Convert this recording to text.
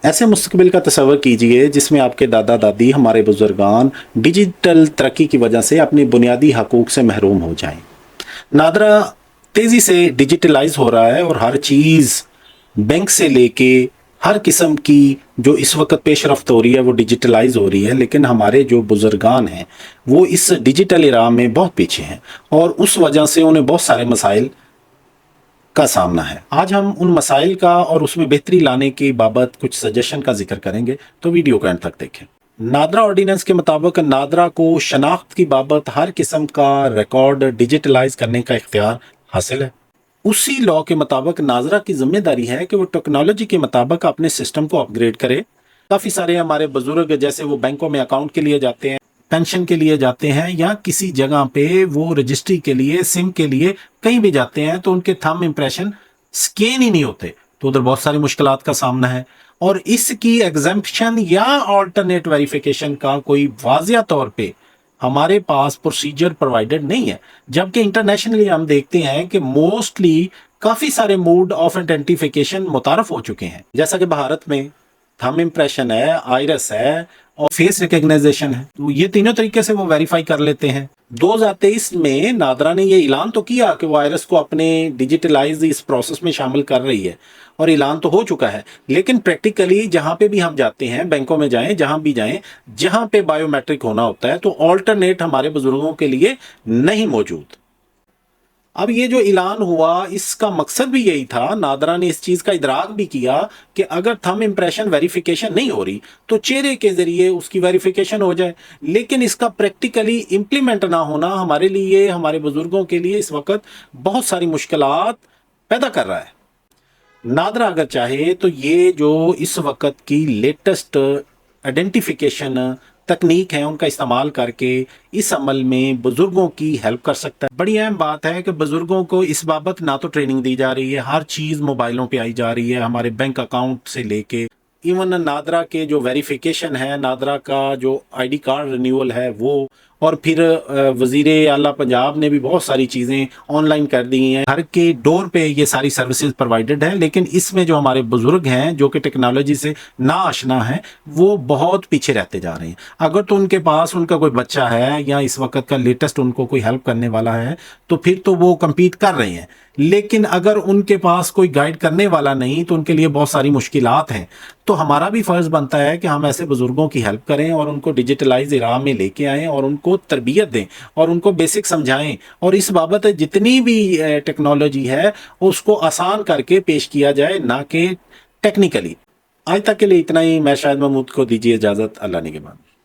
ऐसे मुस्तकबिल का तस्वर कीजिए जिसमें आपके दादा दादी, हमारे बुजुर्गान डिजिटल तरक्की की वजह से अपनी बुनियादी हकूक से महरूम हो जाएं। नादरा तेज़ी से डिजिटलाइज हो रहा है और हर चीज़ बैंक से लेके हर किस्म की जो इस वक्त पेश रफ्त हो रही है वो डिजिटलाइज हो रही है, लेकिन हमारे जो बुजुर्गान हैं वो इस डिजिटल इरा में बहुत पीछे हैं और उस वजह से उन्हें बहुत सारे मसाइल का सामना है। आज हम उन मसाइल का और उसमें बेहतरी लाने की बाबत कुछ सजेशन का जिक्र करेंगे, तो वीडियो को एंड तक देखें। नादरा ऑर्डिनेंस के मुताबिक नादरा को शनाख्त की बाबत हर किस्म का रिकॉर्ड डिजिटलाइज करने का इख्तियार हासिल है। उसी लॉ के मुताबिक नादरा की जिम्मेदारी है कि वो टेक्नोलॉजी के मुताबिक अपने सिस्टम को अपग्रेड करे। काफ़ी सारे हमारे बुजुर्ग जैसे वो बैंकों में अकाउंट के लिए जाते हैं, पेंशन के लिए जाते हैं या किसी जगह पे वो रजिस्ट्री के लिए, सिम के लिए कहीं भी जाते हैं तो उनके थंब इंप्रेशन स्कैन ही नहीं होते, तो उधर बहुत सारी मुश्किलात का सामना है। और इसकी एग्जम्पशन या ऑल्टरनेट वेरिफिकेशन का कोई वाजिया तौर पे हमारे पास प्रोसीजर प्रोवाइडेड नहीं है, जबकि इंटरनेशनली हम देखते हैं कि मोस्टली काफ़ी सारे मोड ऑफ आइडेंटिफिकेशन मुतारफ हो चुके हैं, जैसा कि भारत में थंब इम्प्रेशन है, आइरस है और फेस रिकग्नाइजेशन है। तो ये तीनों तरीके से वो वेरीफाई कर लेते हैं। 2023 में नादरा ने ये ऐलान तो किया कि वो आइरस को अपने डिजिटलाइज इस प्रोसेस में शामिल कर रही है और ऐलान तो हो चुका है, लेकिन प्रैक्टिकली जहां पे भी हम जाते हैं, बैंकों में जाएं, जहां भी जाएं, जहां पे बायोमेट्रिक होना होता है तो ऑल्टरनेट हमारे बुजुर्गों के लिए नहीं मौजूद। अब ये जो ऐलान हुआ इसका मकसद भी यही था, नादरा ने इस चीज़ का इदराक भी किया कि अगर थंब इम्प्रेशन वेरिफिकेशन नहीं हो रही तो चेहरे के ज़रिए उसकी वेरिफिकेशन हो जाए, लेकिन इसका प्रैक्टिकली इम्प्लीमेंट ना होना हमारे लिए, हमारे बुजुर्गों के लिए इस वक्त बहुत सारी मुश्किलात पैदा कर रहा है। नादरा अगर चाहे तो ये जो इस वक्त की लेटेस्ट आइडेंटिफिकेशन तकनीक है उनका इस्तेमाल करके इस अमल में बुजुर्गों की हेल्प कर सकता है। बड़ी अहम बात है कि बुजुर्गों को इस बाबत ना तो ट्रेनिंग दी जा रही है, हर चीज़ मोबाइलों पे आई जा रही है, हमारे बैंक अकाउंट से लेके इवन नादरा के जो वेरिफिकेशन है, नादरा का जो आईडी कार्ड रिन्यूअल है वो, और फिर वज़ीर आला पंजाब ने भी बहुत सारी चीज़ें ऑनलाइन कर दी हैं। घर के डोर पे ये सारी सर्विसेज प्रोवाइडेड है, लेकिन इसमें जो हमारे बुजुर्ग हैं जो कि टेक्नोलॉजी से ना आशना है वो बहुत पीछे रहते जा रहे हैं। अगर तो उनके पास उनका कोई बच्चा है या इस वक्त का लेटेस्ट उनको कोई हेल्प करने वाला है तो फिर तो वो कम्पीट कर रहे हैं, लेकिन अगर उनके पास कोई गाइड करने वाला नहीं तो उनके लिए बहुत सारी मुश्किलात हैं। तो हमारा भी फ़र्ज़ बनता है कि हम ऐसे बुज़ुर्गों की हेल्प करें और उनको डिजिटलाइज इरा में लेके आएँ और उनको तरबियत दें और उनको बेसिक समझाएं, और इस बाबत जितनी भी टेक्नोलॉजी है उसको आसान करके पेश किया जाए, ना कि टेक्निकली। आज तक के लिए इतना ही। मैं शायद महमूद को दीजिए इजाज़त। अल्लाह निगहबान।